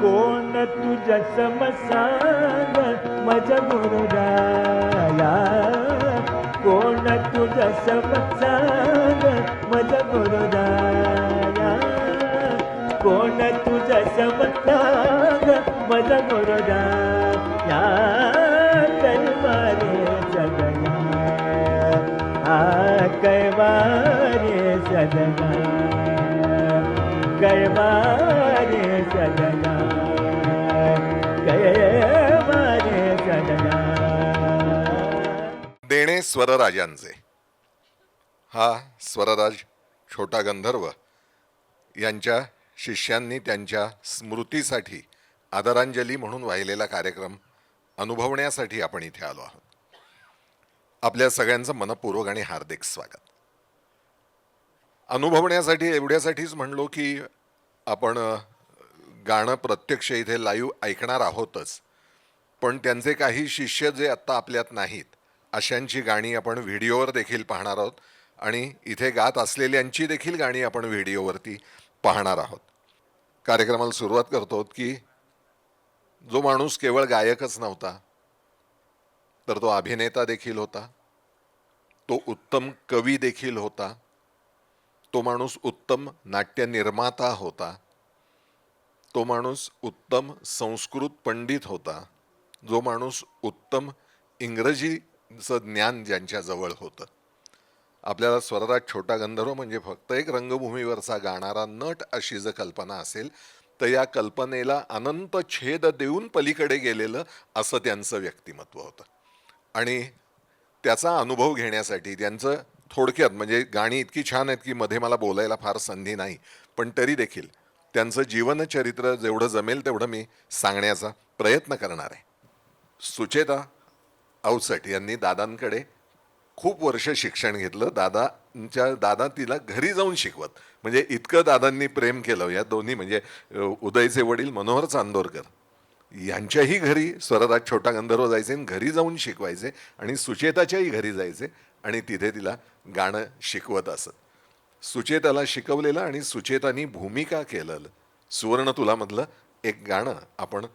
कोण तुझ्या समसांग माझ्या गुरुराया, कोण तुझ्या समसांग माझ्या गुरुराया, कोण तुझ्या समसांग माझ्या गुरुराया, कैवारे सदना, कैवारे सदना, कैवारे सदना, कैवारे सदना. देणे स्वरराजांचे. हा स्वरराज छोटा गंधर्व यांच्या शिष्यांनी त्यांच्या स्मृतीसाठी आदरांजली म्हणून वाहिलेला कार्यक्रम अनुभवण्यासाठी आपण इथे आलो आहोत. आपल्या सगळ्यांचं मनपूर्वक आणि हार्दिक स्वागत. अनुभवण्यासाठी एवढ्यासाठीच म्हणलो की आपण गाणं प्रत्यक्ष इथे लाईव्ह ऐकणार आहोतच, पण त्यांचे काही शिष्य जे आत्ता आपल्यात नाहीत अशांची गाणी आपण व्हिडिओवर देखील पाहणार आहोत आणि इथे गात असलेल्यांची देखील गाणी आपण व्हिडिओवरती पाहणार आहोत. कार्यक्रमाला सुरुवात करतो की जो माणूस केवळ गायकच नव्हता तर तो अभिनेता देखील होता, तो उत्तम कवी देखील होता, तो माणूस उत्तम नाट्य निर्माता होता, तो माणूस उत्तम संस्कृत पंडित होता, जो माणूस उत्तम इंग्रजीचं ज्ञान ज्यांच्याजवळ होतं. आपल्याला स्वरराज छोटा गंधर्व म्हणजे फक्त एक रंगभूमीवरचा गाणारा नट अशी जर कल्पना असेल तर या कल्पनेला अनंत छेद देऊन पलीकडे गेलेलं असं त्यांचं व्यक्तिमत्व होतं. आणि त्याचा अनुभव घेण्यासाठी त्यांचं थोडक्यात म्हणजे गाणी इतकी छान आहेत की मध्ये मला बोलायला फार संधी नाही, पण तरी देखील त्यांचं जीवनचरित्र जेवढं जमेल तेवढं मी सांगण्याचा प्रयत्न करणार आहे. सुचेता अवचट यांनी दादांकडे खूप वर्ष शिक्षण घेतलं. दादा तिला घरी जाऊन शिकवत, म्हणजे इतकं दादांनी प्रेम केलं. या दोन्ही म्हणजे उदयचे वडील मनोहर चांदोरकर यांच्याही घरी स्वरराज छोटा गंधर्व जायचे आणि घरी जाऊन शिकवायचे आणि सुचेताच्याही घरी जायचे आणि तिथे तिला गाणं शिकवत असत. सुचेताला शिकवलेलं आणि सुचेतानी भूमिका केलेलं सुवर्ण तुलामधलं एक गाणं आपण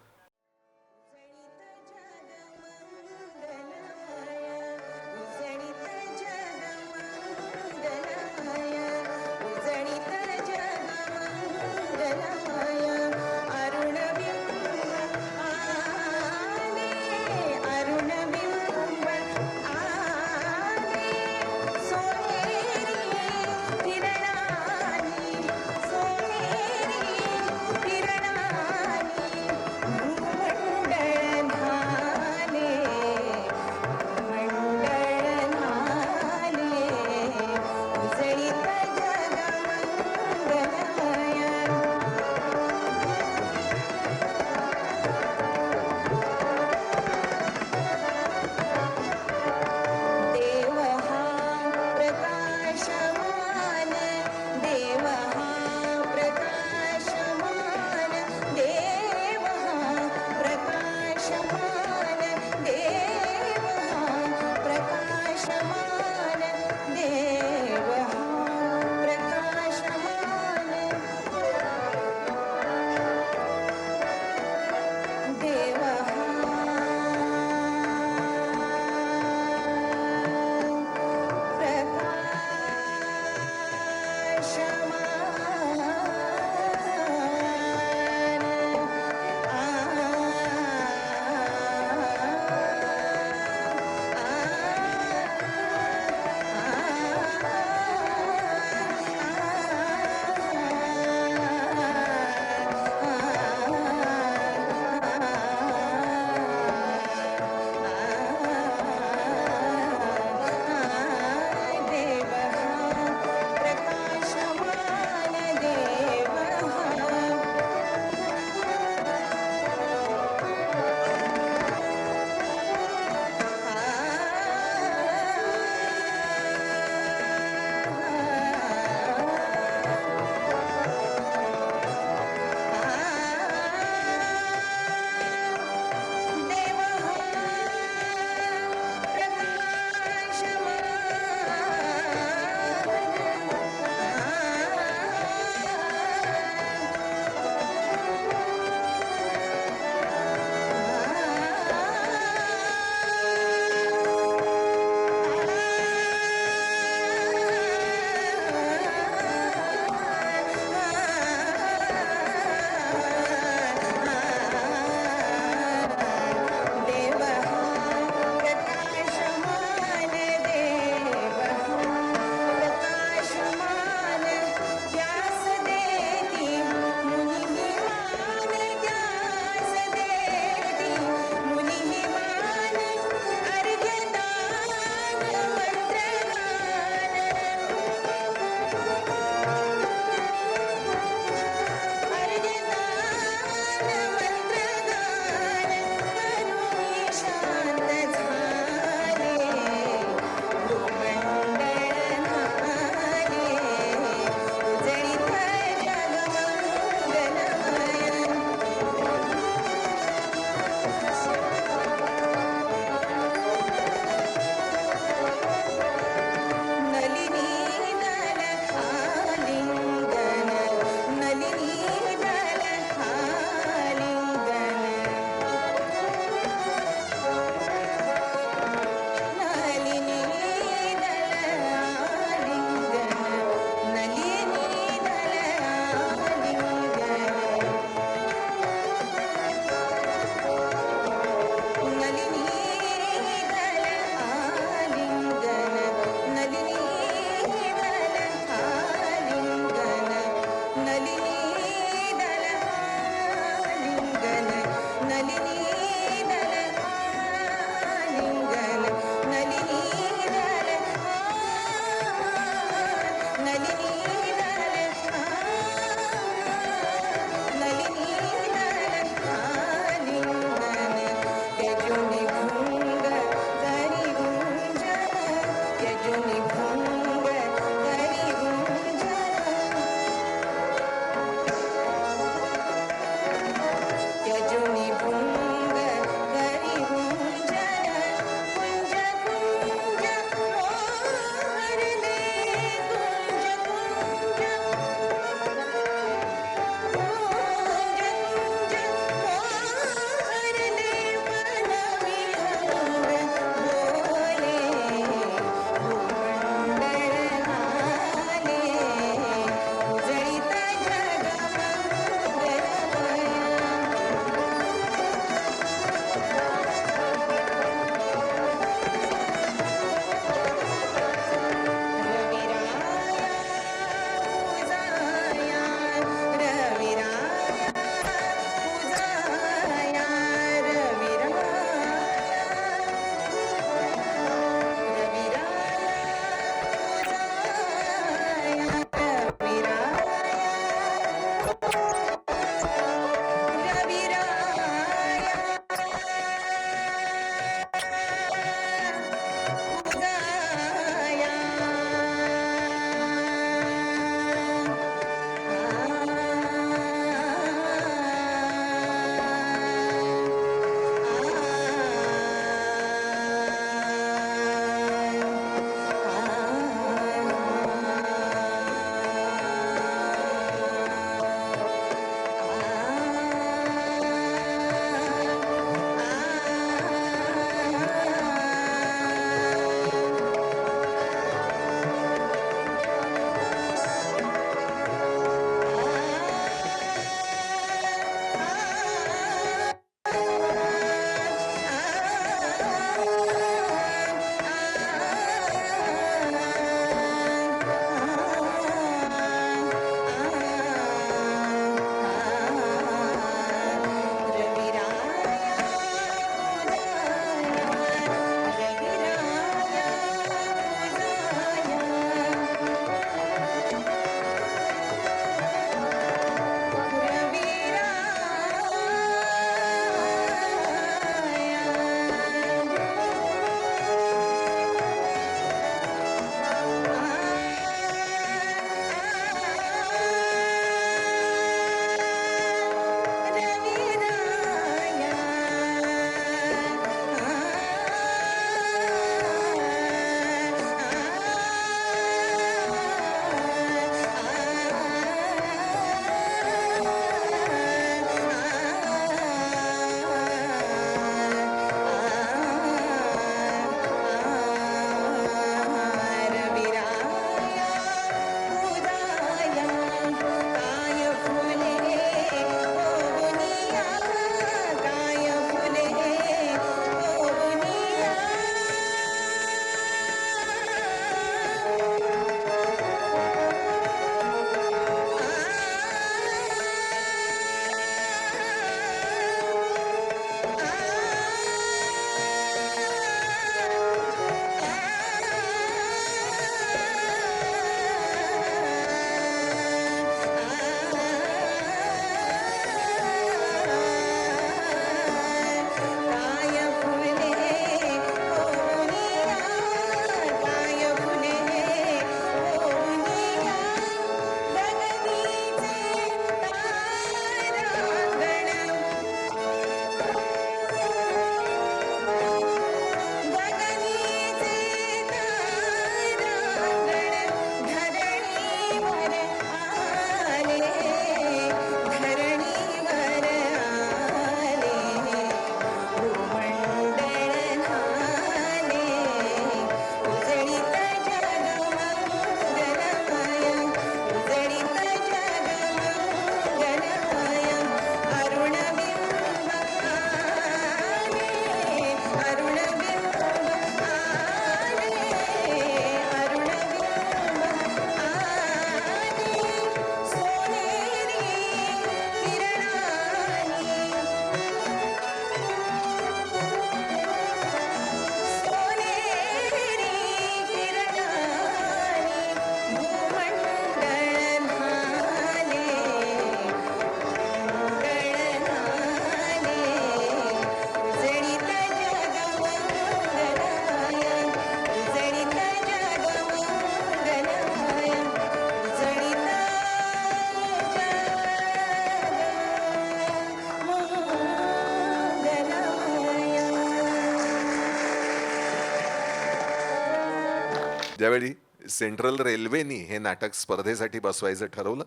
ज्यावेळी सेंट्रल रेल्वेनी हे नाटक स्पर्धेसाठी बसवायचं ठरवलं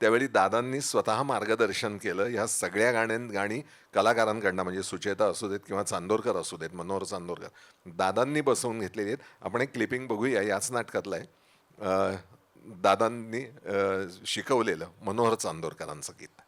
त्यावेळी दादांनी स्वतः मार्गदर्शन केलं. ह्या सगळ्या गाणी कलाकारांकडनं म्हणजे सुचेता असू देत किंवा चांदोरकर असू देत, मनोहर चांदोरकर दादांनी बसवून घेतलेली आहेत. आपण एक क्लिपिंग बघूया, याच नाटकातलं आहे. दादांनी शिकवलेलं मनोहर चांदोरकरांचं गीत.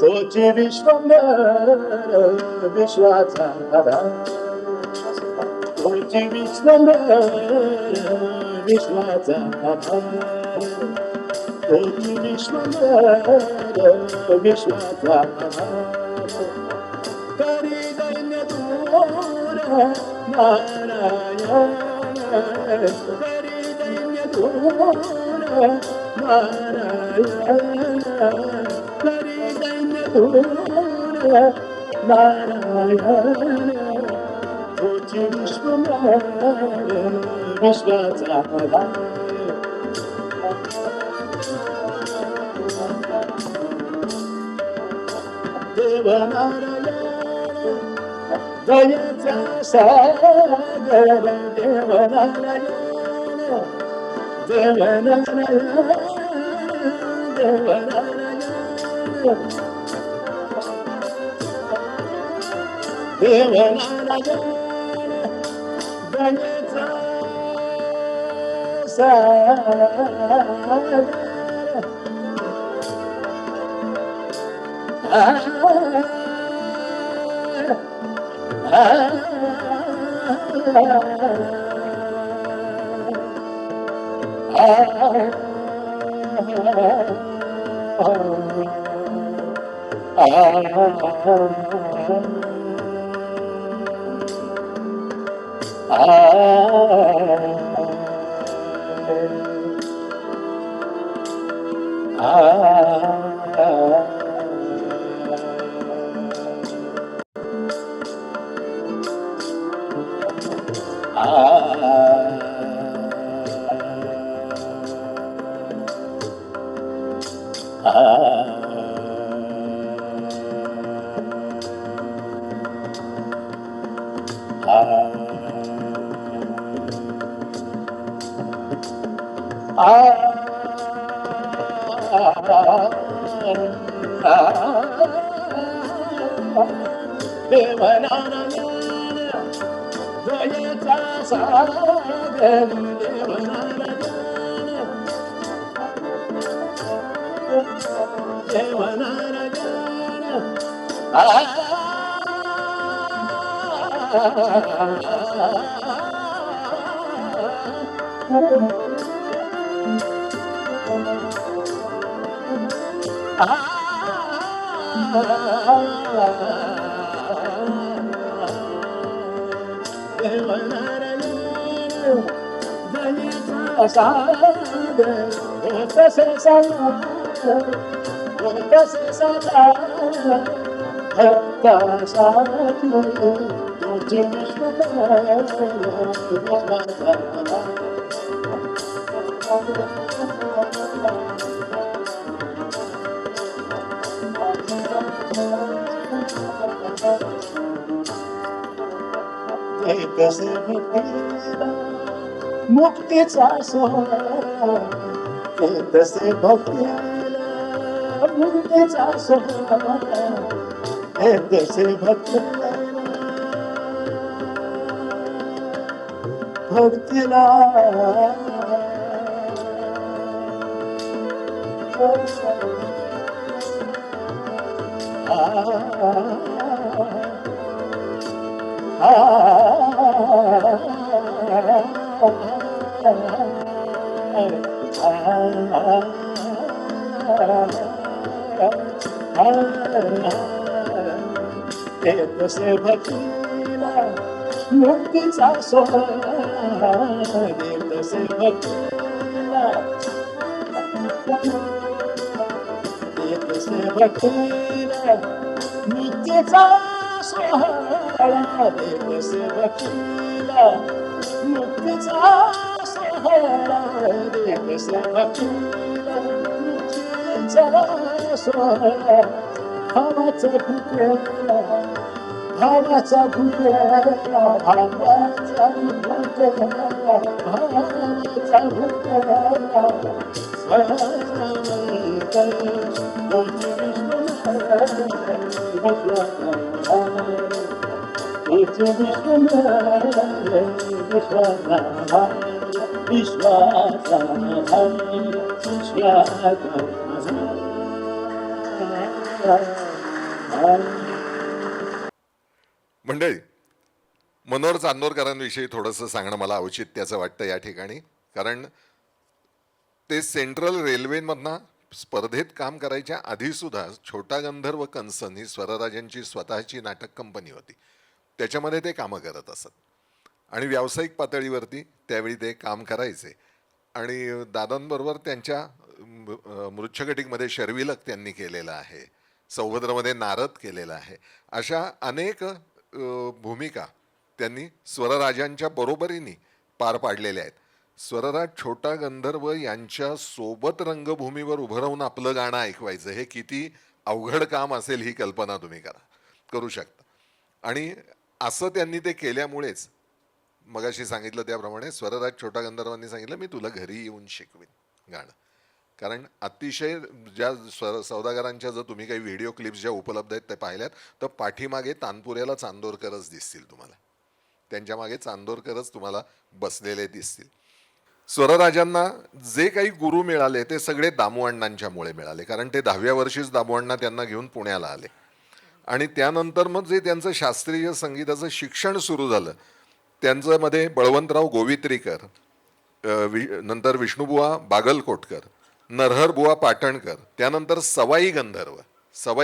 तोची विश्वंभर विश्वाचा आधार, तोची विश्वंभर विश्वाचा आधार, तोची विश्वंभर विश्वाचा आधार. करी दैन्य दूर नारायण, करी दैन्य दूर नारायण, करी दैन्य दूर नारायण. तोची विश्वंभर विश्वाचा आधार. देव नारायण दयेचा सागर, देव नारायण, देव नारायण, देव नारायण, देव नारायण दयेचा सागर. देव नारायण दयेचा सागर, देव नारायण, देव नारायण. देव नारायण दयेचा सागर, तसे सागर, तसे सागर भक्तासाठी तुझे विश्वंभर विश्वाचा आधार. कसे भक्तीला मुक्तीचा सोहळा, तसे भक्तीला मुक्तीचा सोहळा, तसे भक्तीला भक्तीला तसे भक्तीला मुक्तीचा सोहळा तसे भक्तीला तसे भक्तीला मुक्तीचा सोहळा तसे भक्तीला मुक्तीचा सोहळा तसे भक्तीला मुक्तीचा सोहळा भावाचा भुकेला भावाचा भुकेला भावाचा भुकेला भावाचा भुकेला स्वरांत मोठी विश्वासा मंडळी, मनोहर चांदोरकरांविषयी थोडंसं सांगणं मला औचित्याचं वाटतं या ठिकाणी, कारण ते सेंट्रल रेल्वेमधनं स्पर्धेत काम करायच्या आधीसुद्धा छोटा गंधर्व कंसन ही स्वरराजांची स्वतःची नाटक कंपनी होती, त्याच्यामध्ये ते कामं करत असत आणि व्यावसायिक पातळीवरती त्यावेळी ते काम करायचे. आणि दादांबरोबर त्यांच्या मृच्छकटिकमध्ये शर्विलक त्यांनी केलेलं आहे, सौभद्रमध्ये नारद केलेला आहे. अशा अनेक भूमिका त्यांनी स्वरराजांच्या बरोबरीने पार पाडलेल्या आहेत. स्वरराज छोटा गंधर्व यांच्या सोबत रंगभूमीवर उभं राहून आपलं गाणं ऐकवायचं हे किती अवघड काम असेल ही कल्पना तुम्ही करू शकता. आणि असं त्यांनी ते केल्यामुळेच मगाशी सांगितलं त्याप्रमाणे स्वरराज छोटा गंधर्वांनी सांगितलं मी तुला घरी येऊन शिकवीन गाणं. कारण अतिशय ज्या सौदागरांच्या जर तुम्ही काही व्हिडिओ क्लिप्स ज्या उपलब्ध आहेत ते पाहिल्यात तर पाठीमागे तानपुऱ्याला चांदोरकरच दिसतील तुम्हाला, त्यांच्या मागे चांदोरकरच तुम्हाला बसलेले दिसतील. स्वरराजांना जे काही गुरु मिळाले ते सगळे दामुअण्णांच्यामुळे मिळाले, कारण ते 10व्या वर्षीच दामुअण्णा त्यांना घेऊन पुण्याला आले. आणि त्यानंतर मग जे त्यांचं शास्त्रीय संगीताचं शिक्षण सुरू झालं त्यांच्यामध्ये बळवंतराव गोवित्रीकर, नंतर विष्णुबुवा बागलकोटकर, नरहरबुवा पाटणकर, त्यानंतर सवाई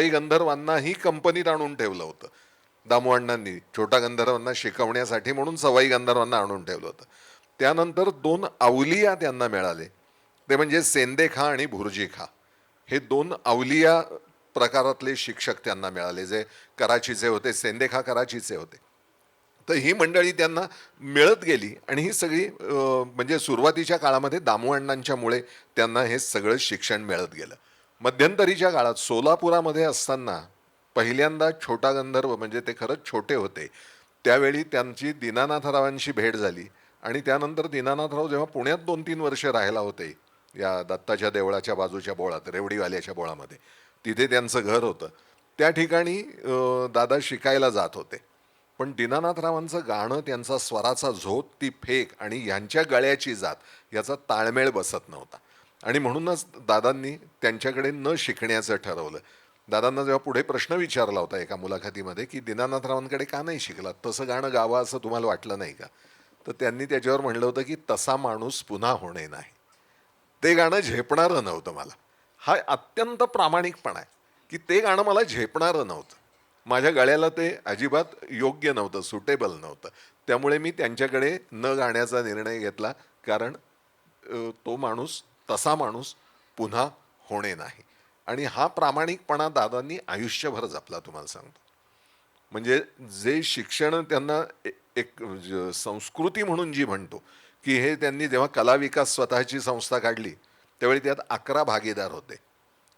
गंधर्वांनाही कंपनीत आणून ठेवलं होतं दामुअण्णांनी. छोटा गंधर्वांना शिकवण्यासाठी म्हणून सवाई गंधर्वांना आणून ठेवलं होतं. त्यानंतर 2 अवलिया त्यांना मिळाले, ते म्हणजे सेंदे खा आणि भुर्जी खा. हे 2 अवलिया प्रकारातले शिक्षक त्यांना मिळाले जे कराचीचे होते. सेंदे खा कराचीचे होते. तर ही मंडळी त्यांना मिळत गेली आणि ही सगळी म्हणजे सुरुवातीच्या काळामध्ये दामुअण्णांच्यामुळे त्यांना हे सगळं शिक्षण मिळत गेलं. मध्यंतरीच्या काळात सोलापुरामध्ये असताना पहिल्यांदा छोटा गंधर्व म्हणजे ते खरंच छोटे होते त्यावेळी त्यांची दीनानाथरावांशी भेट झाली. आणि त्यानंतर दीनानाथराव जेव्हा पुण्यात 2-3 वर्ष राहायला होते या दत्ताच्या देवळाच्या बाजूच्या बोळात, रेवडीवाल्याच्या बोळामध्ये, तिथे त्यांचं घर होतं. त्या ठिकाणी दादा शिकायला जात होते. पण दीनानाथरावांचं गाणं, त्यांचा स्वराचा झोत, ती फेक आणि ह्यांच्या गळ्याची जात याचा ताळमेळ बसत नव्हता. आणि म्हणूनच दादांनी त्यांच्याकडे न शिकण्याचं ठरवलं. दादांना जेव्हा पुढे प्रश्न विचारला होता एका मुलाखतीमध्ये की दीनानाथरावांकडे का नाही शिकलात, तसं गाणं गावं असं तुम्हाला वाटलं नाही का, तर त्यांनी त्याच्यावर म्हणलं होतं की तसा माणूस पुन्हा होणे नाही. ते गाणं झेपणारं नव्हतं मला. हा अत्यंत प्रामाणिकपणा आहे की ते गाणं मला झेपणारं नव्हतं, माझ्या गळ्याला ते अजिबात योग्य नव्हतं, सुटेबल नव्हतं. त्यामुळे मी त्यांच्याकडे न गाण्याचा निर्णय घेतला, कारण तसा माणूस पुन्हा होणे नाही. आणि हा प्रामाणिकपणा दादांनी आयुष्यभर जपला, तुम्हाला सांगतो. म्हणजे जे शिक्षण त्यांना एक संस्कृती म्हणून जी म्हणतो की हे त्यांनी जेव्हा कला विकास स्वतःची संस्था काढली त्यावेळी त्यात 11 भागीदार होते.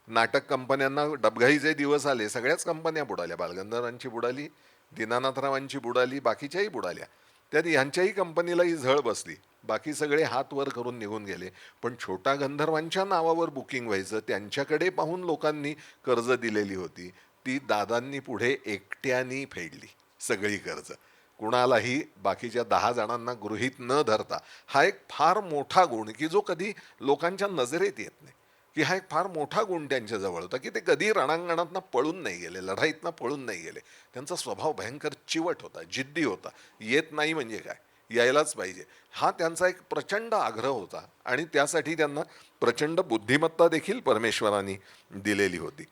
नाटक कंपन्यांना डबघाईचे दिवस आले, सगळ्याच कंपन्या बुडाल्या, बालगंधर्वांची बुडाली, दीनानाथरावांची बुडाली, बाकीच्याही बुडाल्या. त्यात ह्यांच्याही कंपनीलाही झळ बसली, बाकी सगळे हात वर करून निघून गेले. पण छोटा गंधर्वांच्या नावावर बुकिंग व्हायचं, त्यांच्याकडे पाहून लोकांनी कर्ज दिलेली होती, ती दादांनी पुढे एकट्यानी फेडली सगळी कर्ज, कुणालाही बाकीच्या 10 जणांना गृहीत न धरता. हा एक फार मोठा गुण की जो कधी लोकांच्या नजरेत येत नाही, की हा एक फार मोठा गुण त्यांच्याजवळ होता की ते कधी रणांगणातनं पळून नाही गेले, लढाईतनं पळून नाही गेले. त्यांचा स्वभाव भयंकर चिवट होता, जिद्दी होता. येत नाही म्हणजे काय, यायलाच पाहिजे, हा त्यांचा एक प्रचंड आग्रह होता. आणि त्यासाठी त्यांना प्रचंड बुद्धिमत्ता देखील परमेश्वरांनी दिलेली होती.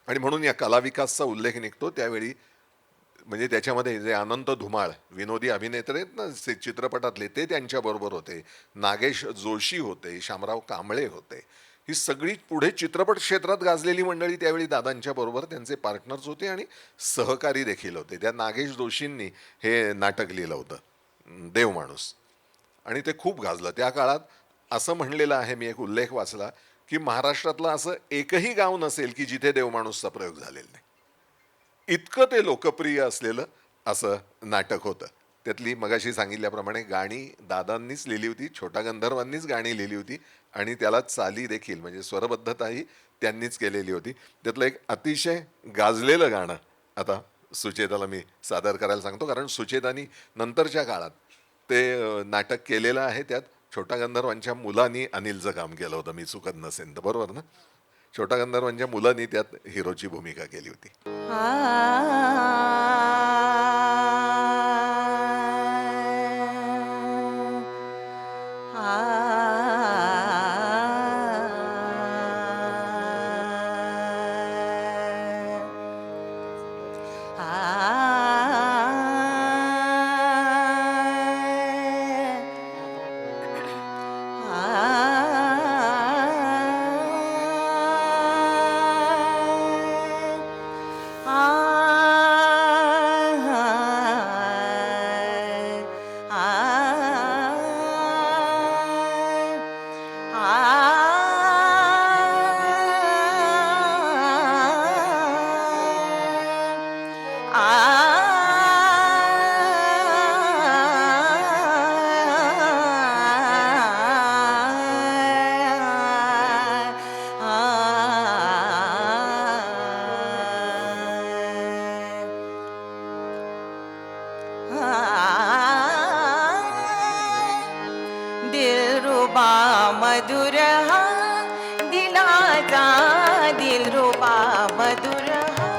आणि म्हणून या कला विकासचा उल्लेख निघतो त्यावेळी म्हणजे त्याच्यामध्ये जे अनंत धुमाळ विनोदी अभिनेते आहेत ना चित्रपटातले, ते त्यांच्याबरोबर होते. नागेश जोशी होते, शामराव कांबळे होते. ही सगळी पुढे चित्रपट क्षेत्रात गाजलेली मंडळी त्यावेळी दादांच्या बरोबर त्यांचे पार्टनर्स होते आणि सहकारी देखील होते. त्या नागेश जोशींनी हे नाटक लिहिलं होतं, देव माणूस, आणि ते खूप गाजलं त्या काळात. असं म्हणलेलं आहे, मी एक उल्लेख वाचला, की महाराष्ट्रातलं असं एकही गाव नसेल की जिथे देवमाणूसचा प्रयोग झालेला नाही. इतकं ते लोकप्रिय असलेलं असं नाटक होतं. त्यातली मगाशी सांगितल्याप्रमाणे गाणी दादांनीच लिहिली होती, छोटा गंधर्वांनीच गाणी लिहिली होती आणि त्याला चाली देखील म्हणजे स्वरबद्धताही त्यांनीच केलेली होती. त्यातलं एक अतिशय गाजलेलं गाणं आता सुचेताला मी सादर करायला सांगतो, कारण सुचेतानी नंतरच्या काळात ते नाटक केलेलं आहे. त्यात छोटा गंधर्वांच्या मुलांनी अनिलचं काम केलं होतं, मी चुकत नसेन तर, बरोबर ना? छोटा गंधर्वांच्या मुलांनी त्यात हिरोची भूमिका केली होती. दिलरुबा मधुर हा दिलाचा दिलरुबा मधुर हा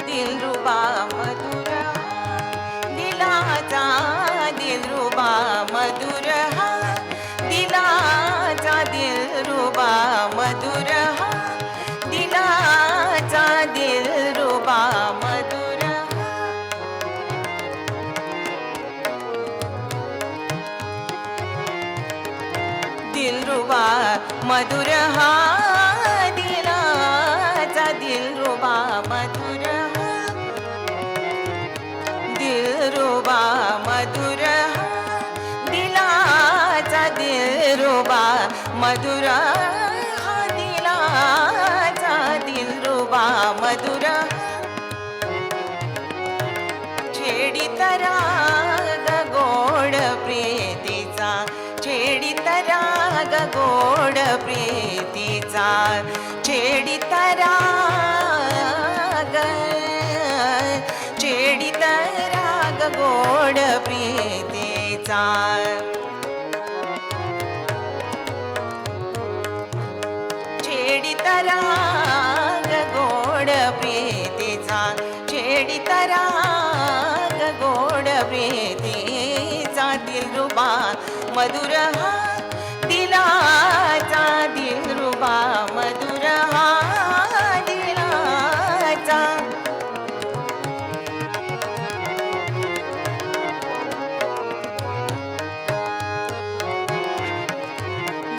दिलरुबा मधुर दिलाचा दिलरुबा मधुर हा दिलाचा दिलरुबा मधुर हा दिलाचा दिलरुबा मधुर दिलरुबा मधुर हा दिलाचा दिलरुबा मधुर हा दिलरुबा मधुर हा दिलाचा दिलरुबा मधुर हा दिलाचा दिलरुबा मधुर छेडित राग गोड प्रीतीचा छेडित राग गोड प्रीतीचा छेडित राग छेडित राग गोड प्रीतीचा छेडित राग गोड प्रीतीचा छेडित राग गोड प्रीतीचा दिलरुबा मधुर हा दिलाचा दिलरुबा मधुर हा दिलाचा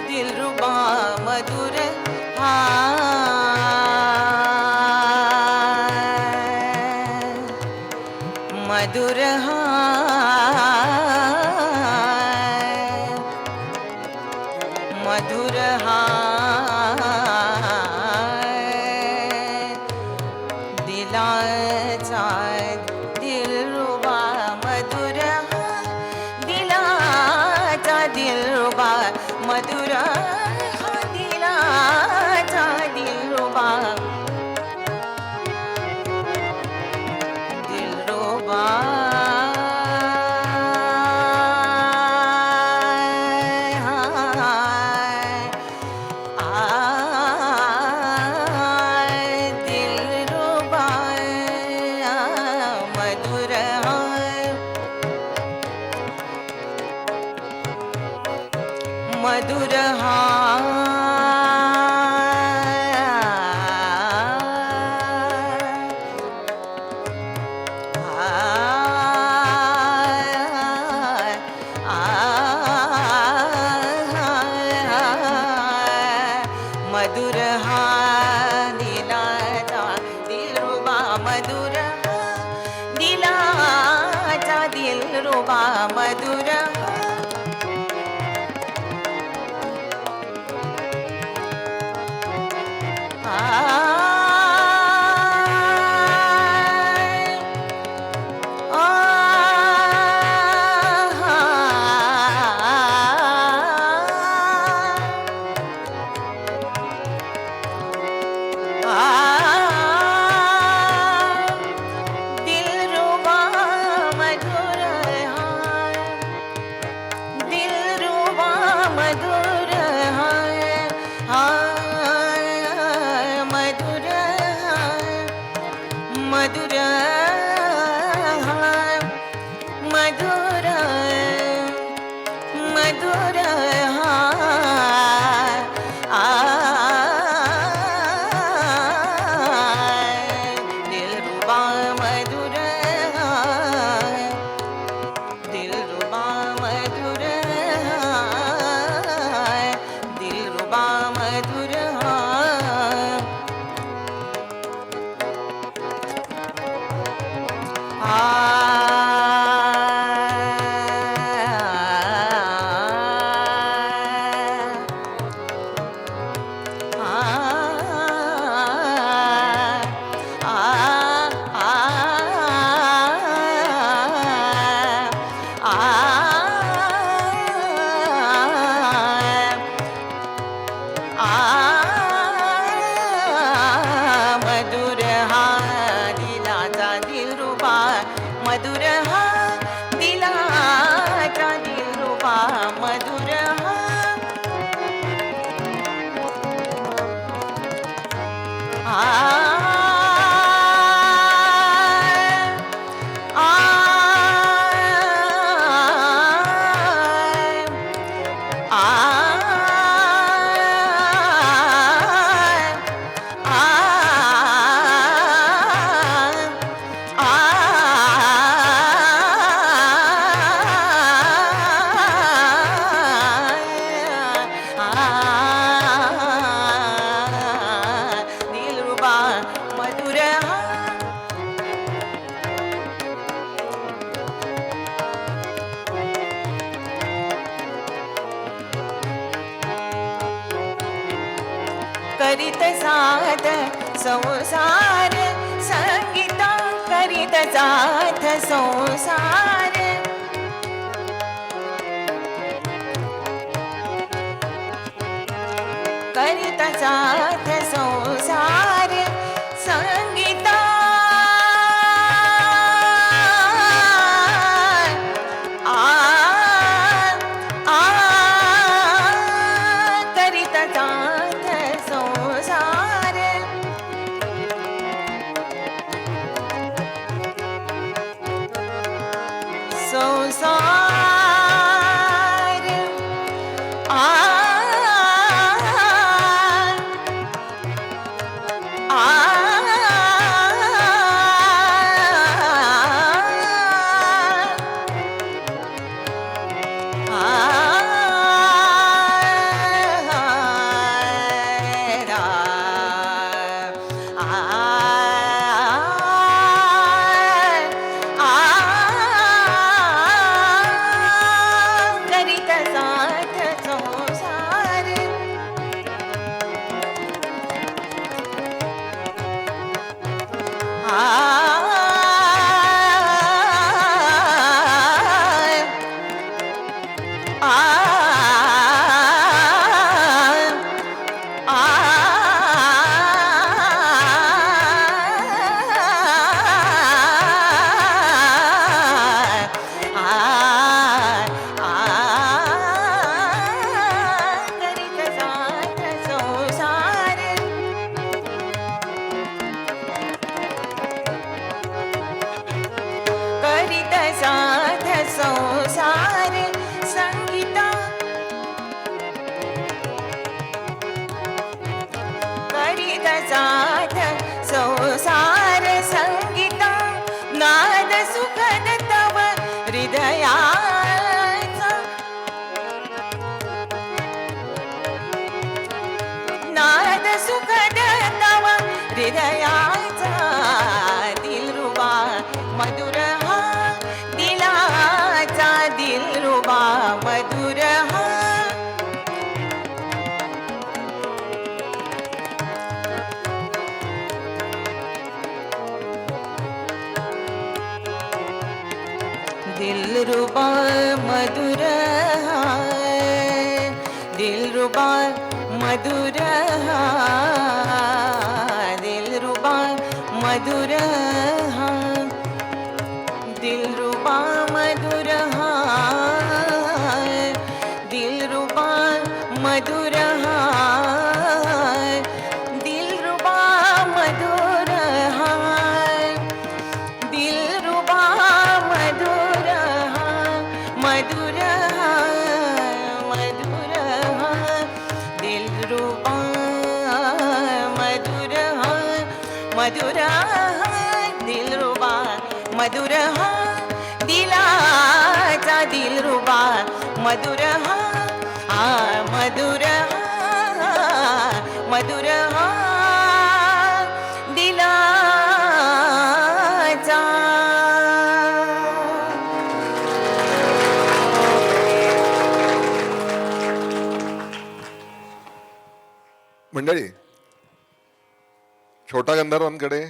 दिलरुबा मधुर हा मधुर हा मधुर हा दिलाचा दिलरुबा मधुर हा दिलाचा दिलरुबा मधुर हा दिलाचा दिलरुबा दिलरुबा दिलरुबा मधुर मधुर हा मधुर हा दिलाचा दिलरुबा मधुर हा दिलाचा दिलरुबा मधुर दिलरुबा मधुर दिलरुबा मधुर मधुर मधुर मधुर मधुर दिलरुबा मधुर दिलरुबा मधुर दिलरुबा मधुर मधुर हा दिलाचा दिलरुबा मधुर हा दिलाचा दिलरुबा मधुर दिलरुबा मधुर करीत साथ संसार संगीता करीत साथ संसार करीत साथ संसार संगीता करीत साथ संसार संसार करीत साथ संसार करीत साथ संसार करीत साथ संसार संगीता करीत साथ संसार संगीता नाद सुखद तव हृदयाचा नाद दिलरुबा मधुर हा, दिलरुबा मधुर हा, दिलरुबा मधुर हा, दिलरुबा मधुर हा, दिलरुबा मधुर हा, दिलरुबा मधुर हा, मधुर हा, मधुर हा, दिलरुबा मधुर हा, मधुर हा, दिलरुबा मधुर हा, दिलाचा दिलरुबा मधुर हा, मधुर हा, मधुर हा, दिलाचा. मंडळी, छोटा गंधर्वांकडे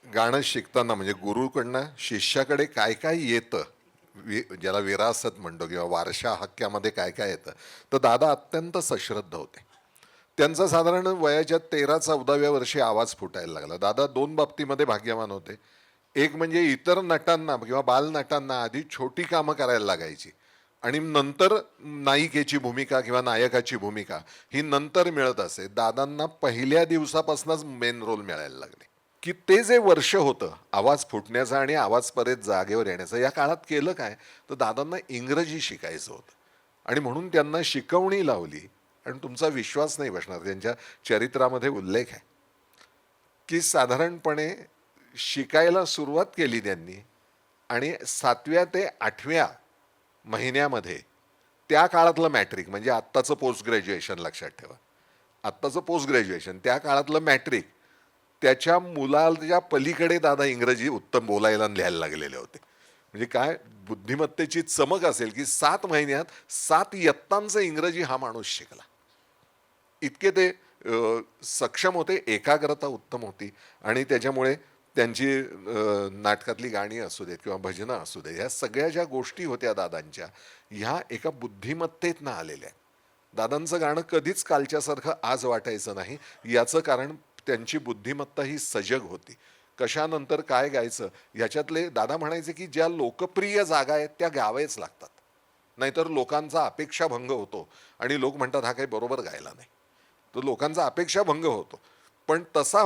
गाणं शिकताना म्हणजे गुरुकडनं शिष्याकडे काय काय येतं, ज्याला विरासत म्हणतो किंवा वारशा हक्क्यामध्ये काय काय येतं, तर दादा अत्यंत सश्रद्ध होते. त्यांचा साधारण वयाच्या 13-14व्या वर्षी आवाज फुटायला लागला. दादा दोन बाबतीमध्ये भाग्यवान होते. एक म्हणजे इतर नटांना किंवा बालनटांना आधी छोटी कामं करायला लागायची आणि नंतर नायिकेची भूमिका किंवा नायकाची भूमिका ही नंतर मिळत असे. दादांना पहिल्या दिवसापासूनच मेन रोल मिळायला लागले. की ते जे वर्ष होतं आवाज फुटण्याचं आणि आवाज परत जागेवर येण्याचं, या काळात केलं काय, तर दादांना इंग्रजी शिकायचं होतं आणि म्हणून त्यांना शिकवणी लावली. आणि तुमचा विश्वास नाही बसणार, त्यांच्या चरित्रामध्ये उल्लेख आहे की साधारणपणे शिकायला सुरुवात केली त्यांनी आणि 7व्या ते 8व्या महिन्यामध्ये त्या काळातलं मॅट्रिक म्हणजे आत्ताचं पोस्ट ग्रॅज्युएशन लक्षात ठेवा, आत्ताचं पोस्ट ग्रॅज्युएशन त्या काळातलं मॅट्रिक, त्याच्या मुलाच्या पलीकडे दादा इंग्रजी उत्तम बोलायला आणि लिहायला लागलेले होते. म्हणजे काय बुद्धिमत्तेची चमक असेल की 7 महिन्यात 7 इयत्तांचं इंग्रजी हा माणूस शिकला. इतके ते सक्षम होते, एकाग्रता उत्तम होती आणि त्याच्यामुळे त्यांची नाटकातली गाणी असू देत किंवा भजनं असू देत, ह्या सगळ्या ज्या गोष्टी होत्या दादांच्या, ह्या एका बुद्धिमत्तेतनं आलेल्या आहेत. दादांचं गाणं कधीच कालच्यासारखं आज वाटायचं नाही. याचं कारण त्यांची बुद्धिमत्ता ही सजग होती. कशानंतर काय गायचं ह्याच्यातले दादा म्हणायचे की ज्या लोकप्रिय जागा आहेत त्या गावायच लागतात, नाहीतर लोकांचा अपेक्षाभंग होतो आणि लोक म्हणतात हा काही बरोबर गायला नाही, तर लोकांचा अपेक्षाभंग होतो. पण तसा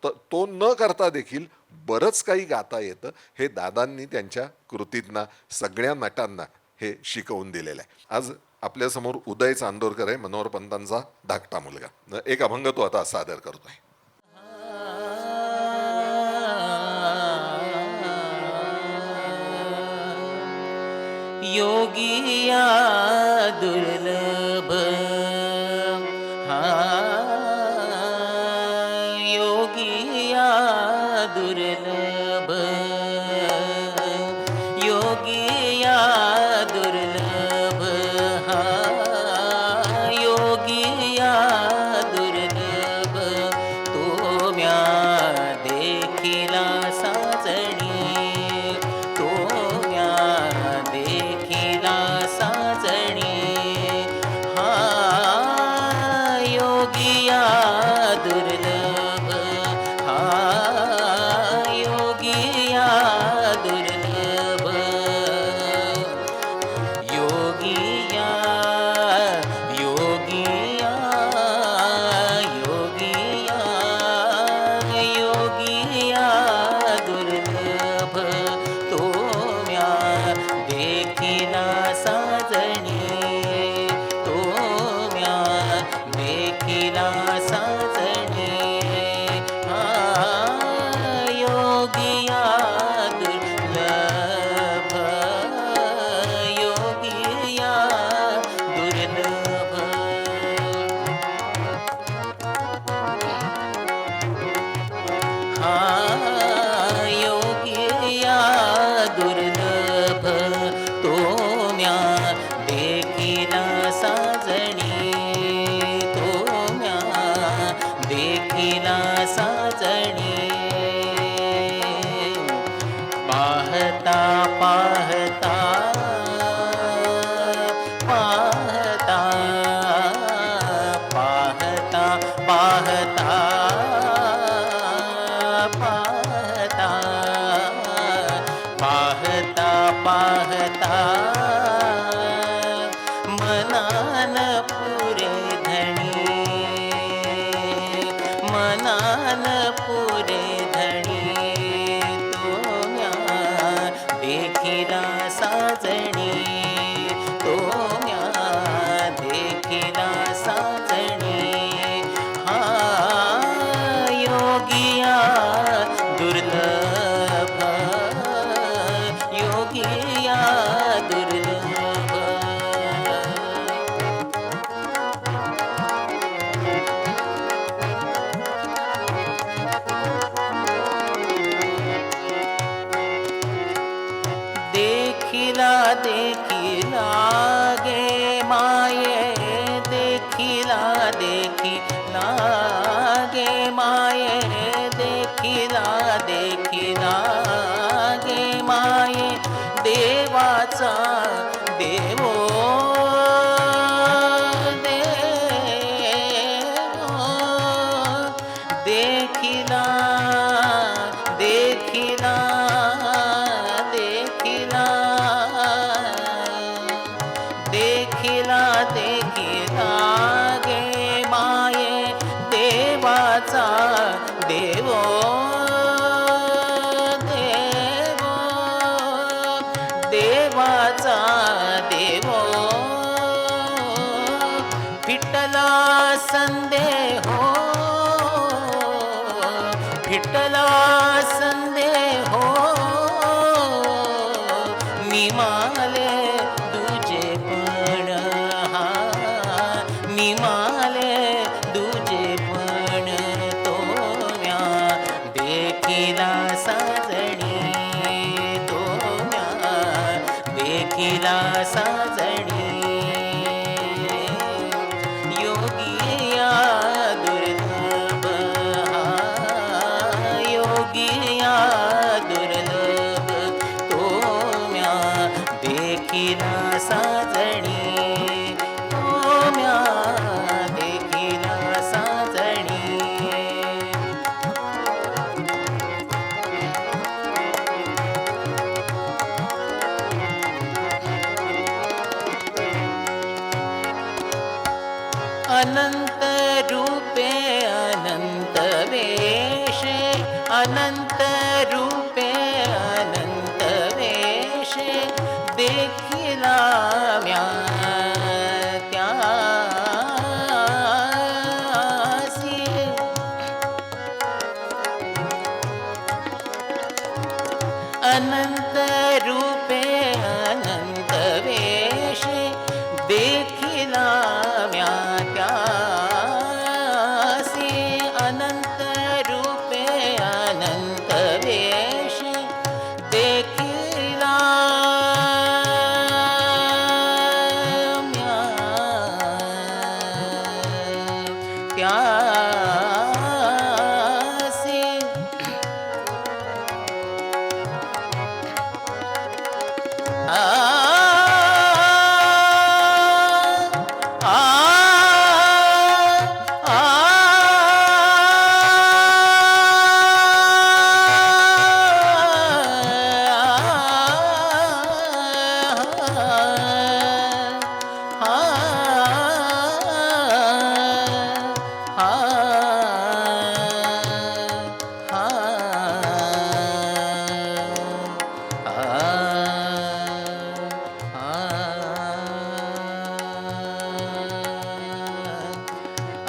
तो न करता देखील बरंच काही गाता येतं, हे दादांनी त्यांच्या कृतीतना सगळ्या नटांना हे शिकवून दिलेलं आहे. आज आपल्यासमोर उदय चांदोरकर आहे, मनोहर पंतांचा धाकटा मुलगा. एक अभंग तो आता सादर करतोय. योगिया दुर्लभ योगिया दुर्लभ योगिया दुर्लभ योगिया दुर्लभ तो म्या देखिला साजणी तो म्या देखिला साजणी योगिया दुर्लभ योगिया दुर्लभ योगिया योगिया योगिया योगिया दुर्लभ तो म्या देखिला साजणी तो म्या देखिला साजणी योगिया दुर्लभ योगिया दुर्लभ योगिया दुर्लभ तो म्या देखिला साजणी तो म्या देखिला साजणी पाहता पाहता पाहता पाहता पाहता पाहता पाहता मनान पुरे धणी मनान पुरे धणी तोम्या देखिला साजणी तोम्या देखिला साजणी हा योगिया दुर्लभ योगिया दुर्लभ देखिला देखिला गे माये देखिला देखिला गे माये देखिला देखिला गे माये देवाचा देवो देवो देखिला देखिला देखिला देखिला देखिला गे माये देवाचा देवो देवो देवाचा देवो विठ्ठला संदेहो विठ्ठला संदेहो निमाले दुजे पण हा निमाले दुजे पण तोम्या देखिला साजणी तोम्या देखिला साजणी योगिया दुर्लभ हा योगिया दुर्लभ तोम्या देखिला साजणी तोम्या देखिला साजणी अनंत रूपे अनंत वेशे अनंत रूपे अनंत वेशे देखिला म्या त्यासी अनंत रूपे अनंत वेशे देखिला म्या त्यासी अनंत रूपे अनंत वेशे देखिला म्या त्यासी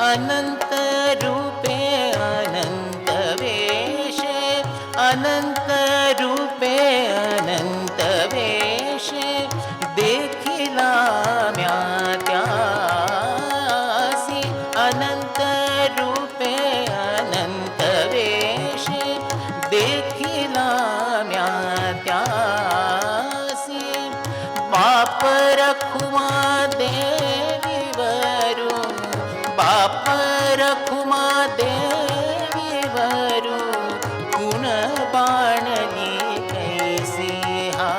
अनंत रूपे अनंत वेशे अनंत रूपे अनंत वेशे देखिला म्या त्यासी अनंत रूपे अनंत वेशे देखिला म्या त्यासी बाप रखुमा देवी वरू बाप रखुमा देवी वरू गुण बाणली कैसी हा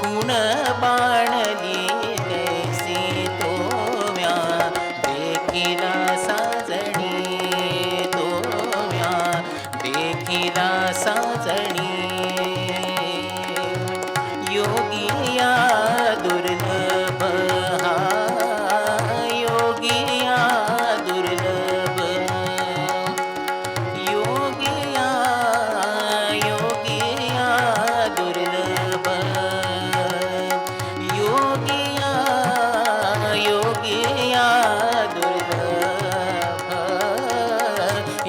गुण बाणली कैसी तोम्या देखिला साजणी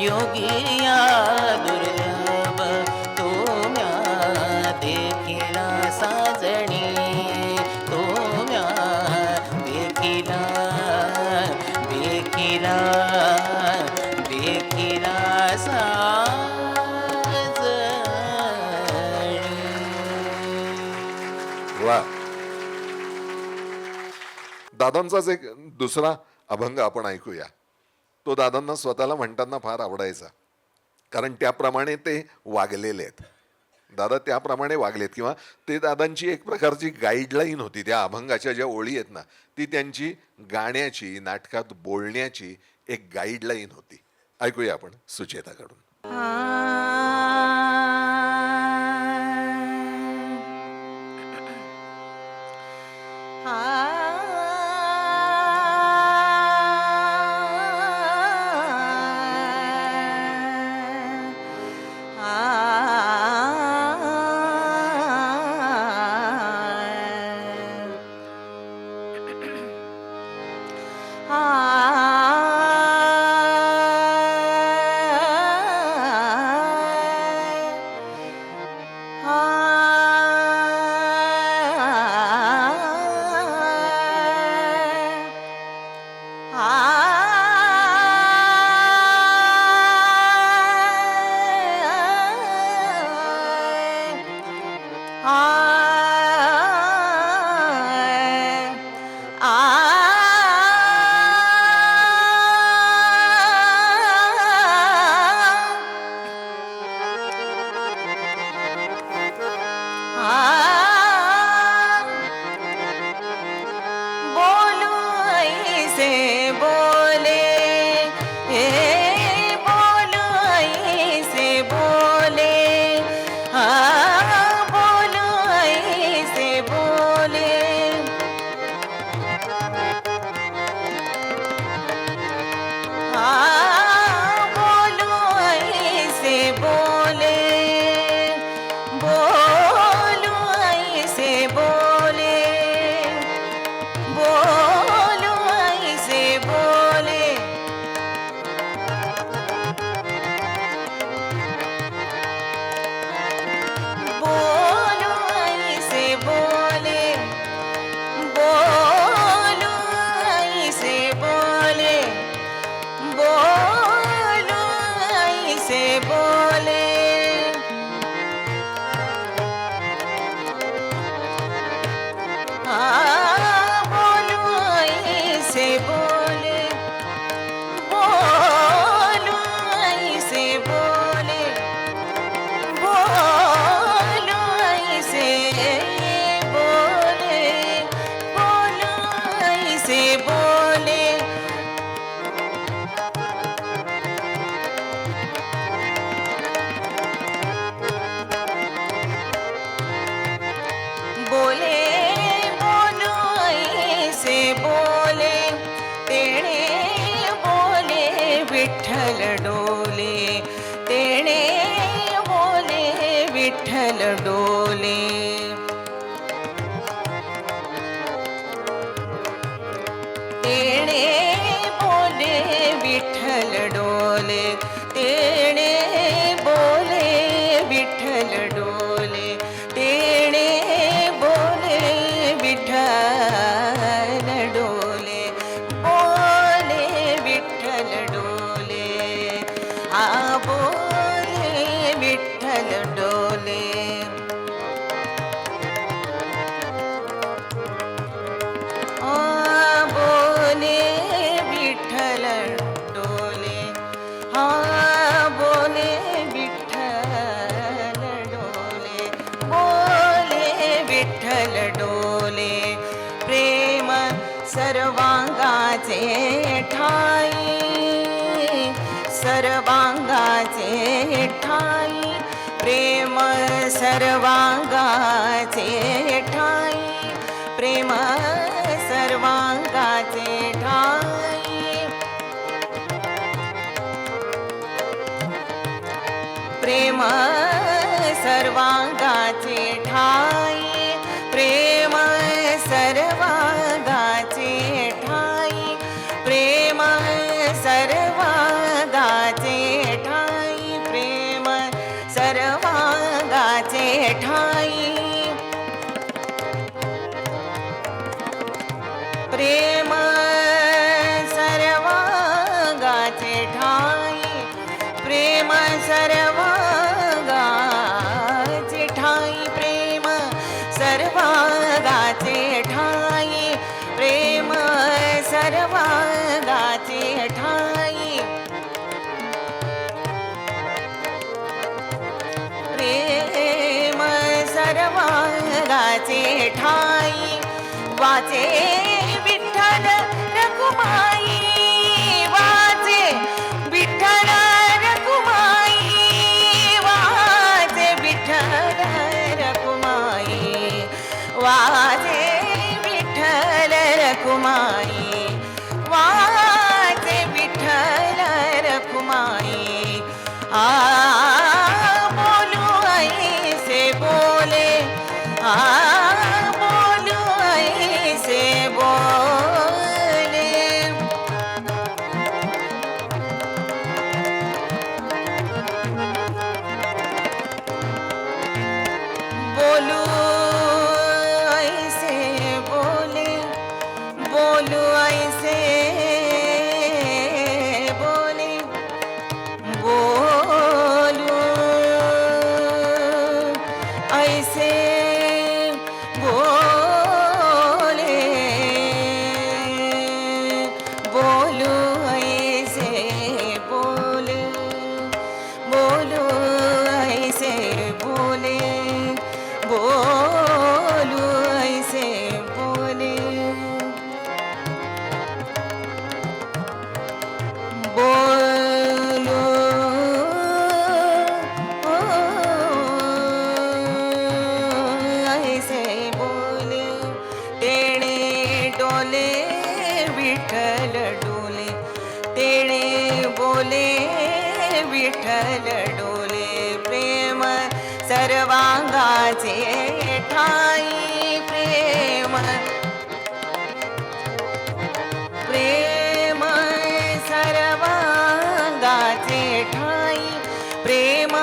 योगिया दुर्लभ तुम्या देखिला साजणी तुम्या देखिला देखिला देखिला साजणी. वा. दादांचाच एक दुसरा अभंग आपण ऐकूया. तो दादांना स्वतःला म्हणताना फार आवडायचा, कारण त्याप्रमाणे ते वागलेले आहेत. दादा त्याप्रमाणे वागलेत, किंवा ते दादांची एक प्रकारची गाईडलाईन होती. त्या अभंगाच्या ज्या ओळी आहेत ना, ती त्यांची गाण्याची, नाटकात बोलण्याची एक गाईडलाईन होती. ऐकूया आपण सुचेताकडून. सर्वांगाचे ठाई सर्वांगाचे ठाई प्रेम सर्वांगाचे ठाई प्रेम सर्वांगाचे ठाई प्रेम सर्वांगाचे ठाई प्रेम सर्वांगाचे ठाई प्रेम सर्वांगाचे सर्वांगाचे ठाई प्रेम सर्वांगाचे ठाई प्रेम सर्वांगाचे ठाई प्रेम सर्वांगाचे ठाई वाचे विठ्ठल रखुमाई वाचे विठ्ठल रखुमाई वाचे विठ्ठल रखुमाई वाचे विठ्ठल रखुमाई वाचे विठ्ठल रखुमाई बोलू ऐसे बोले बोलू ऐसे बोले बोलू ऐसे बोले बोलू ऐसे बोले बोलू ऐसे बोले बोलू ऐसे बोले बोलू ऐसे बोले बोलू ऐसे बोले बोलो ऐसे बोले तेणे डोले विठ्ठल डोले तेणे बोले विठ्ठल डोले प्रेम सर्वांगाचे ठाई प्रेम प्रेम सर्वांगाचे ठाई प्रेम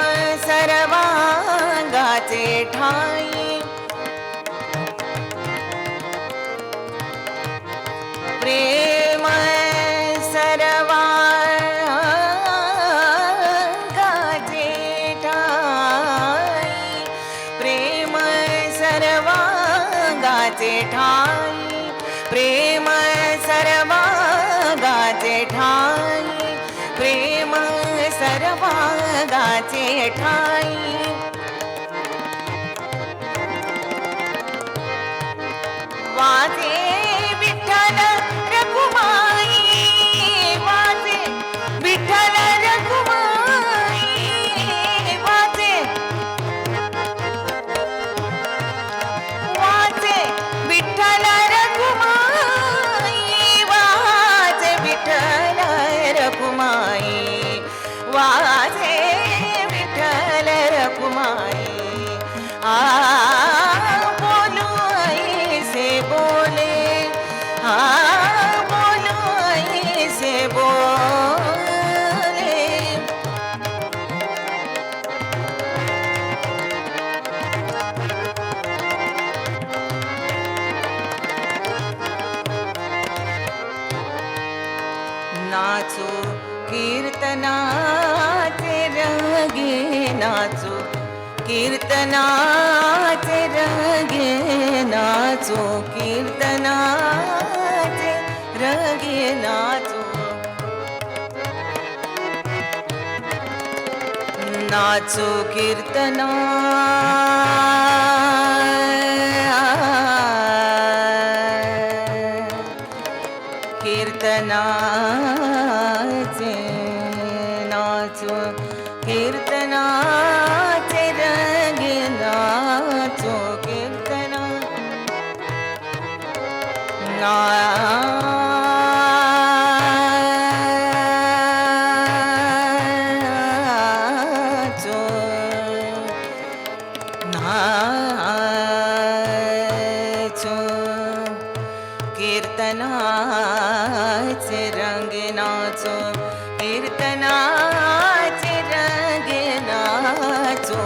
सर्वांगाचे ठाई प्रेम सर्वांगाचे ठाई प्रेम सर्वांगाचे ठाई प्रेम सर्वांगाचे ठाई प्रेम सर्वांगाचे ठाई वाचे विठ्ठल रखुमाई वाचे विठ्ठल रखुमाई वाचे वाचे विठ्ठल रखुमाई वाचे विठ्ठल रखुमाई वाचे विठ्ठल रखुमाई बोलू ऐसे बोले बोलू ऐसे बोले नाचू कीर्तनाचे रंगे नाचू कीर्तनाचे रंगे नाचू कीर्तनाचे रंगे नाचू नाचू कीर्तना कीर्तनाचे नाचू कीर्तनाचे रंगे नाचू कीर्तना नाचू नाचू कीर्तनाचे रंग नाचो कीर्तनाचे रंग नाचो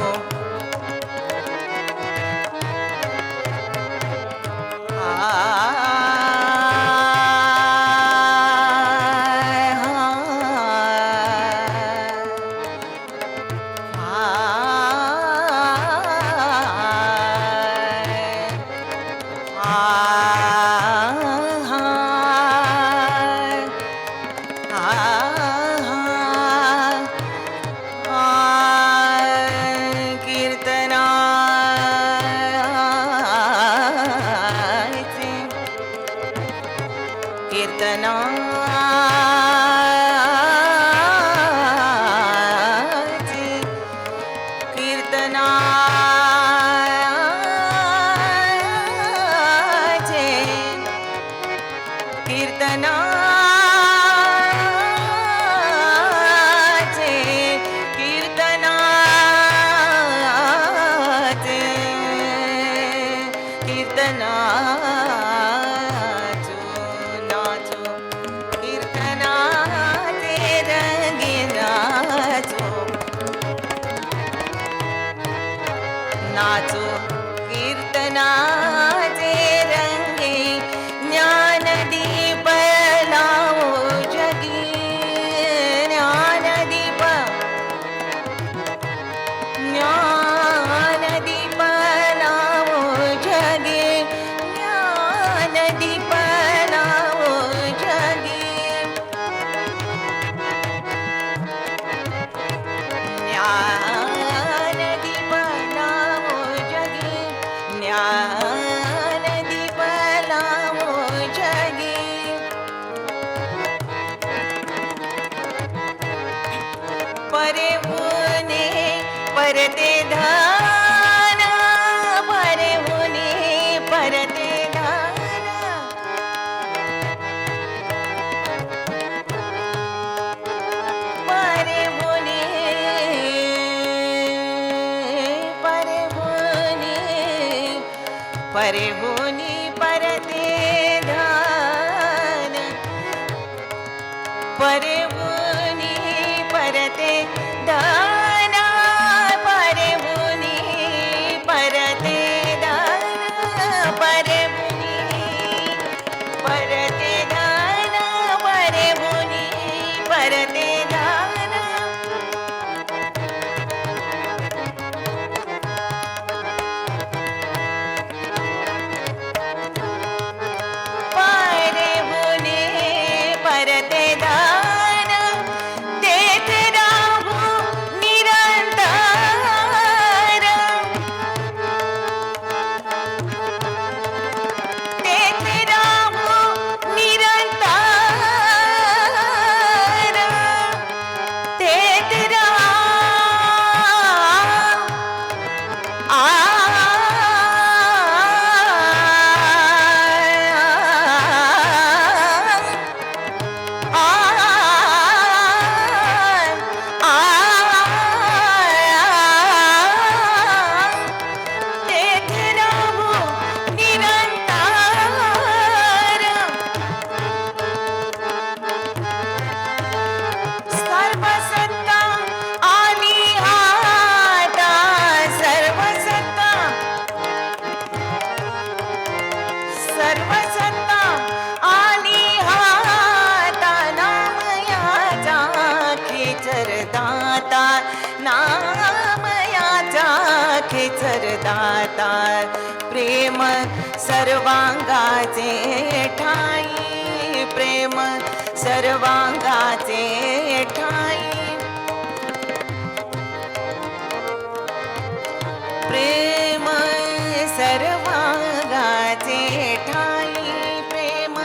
ज्ञानदीप लावो जगी, ज्ञानदीप लावो जगी. परे होने परते धान, परे होने परते धान. परे होने परे होने परे होने परते धान. परे होने परते दाना, परे होने परते दाना, परे होने परते दाना, परे होने परते दाना. परे होने परते दान, देत राहू निरंतर. देत राहू निरंतर. देत सर्व सत्ता आली आता, सर्व सत्ता, सर्व सत्ता आली आता. नामयाचा खेचर दाता, नामयाचा खेचर दाता. प्रेम सर्वांगाचे ठाई, प्रेम सर्वांगाचे ठाई. प्रेम सर्वांगाचे ठाई, प्रेम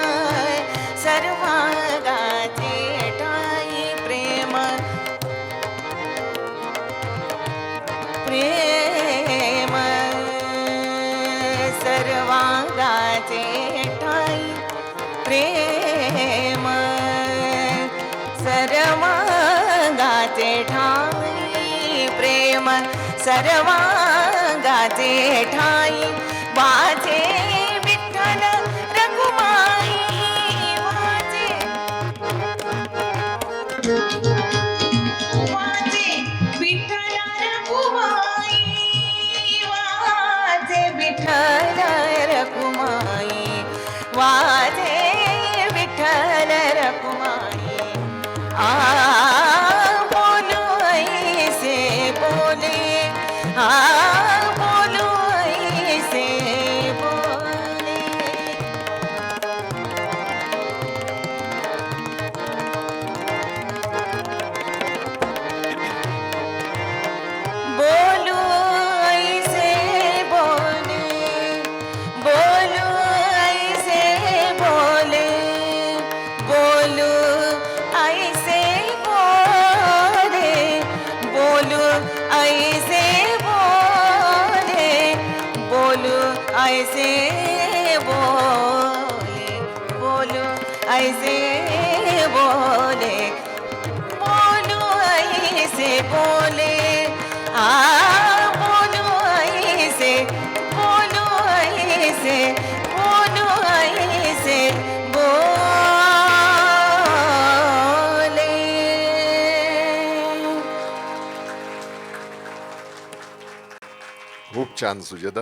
सर्वांगाचे ठाई. प्रेम प्रेम सर्वांगाचे ठाई. प्रेम सर्वांगाचे ठाई. प्रेम सर्वांगाचे ठाई. वाजे विठ्ठल रखुमाई, वाजे वाजे विठ्ठल रखुमाई, वाजे विठ्ठल रखुमाई, वाजे विठ्ठल रखुमाई. बोलो ऐसे बोले, बोलो ऐसे बोले. बोलो ऐसे बोले, बोलो ऐसे बोले, बोलो ऐसे बोले, बोलो ऐसे बोले, बोलो ऐसे बोले, बोलो ऐसे बोले, बोलो ऐसे बोले. बोलो ऐसे, बोलो ऐसे, बोलो ऐसे बोले. खूप छान सुजाता,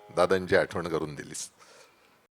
दादांची आठवण करून दिलीस.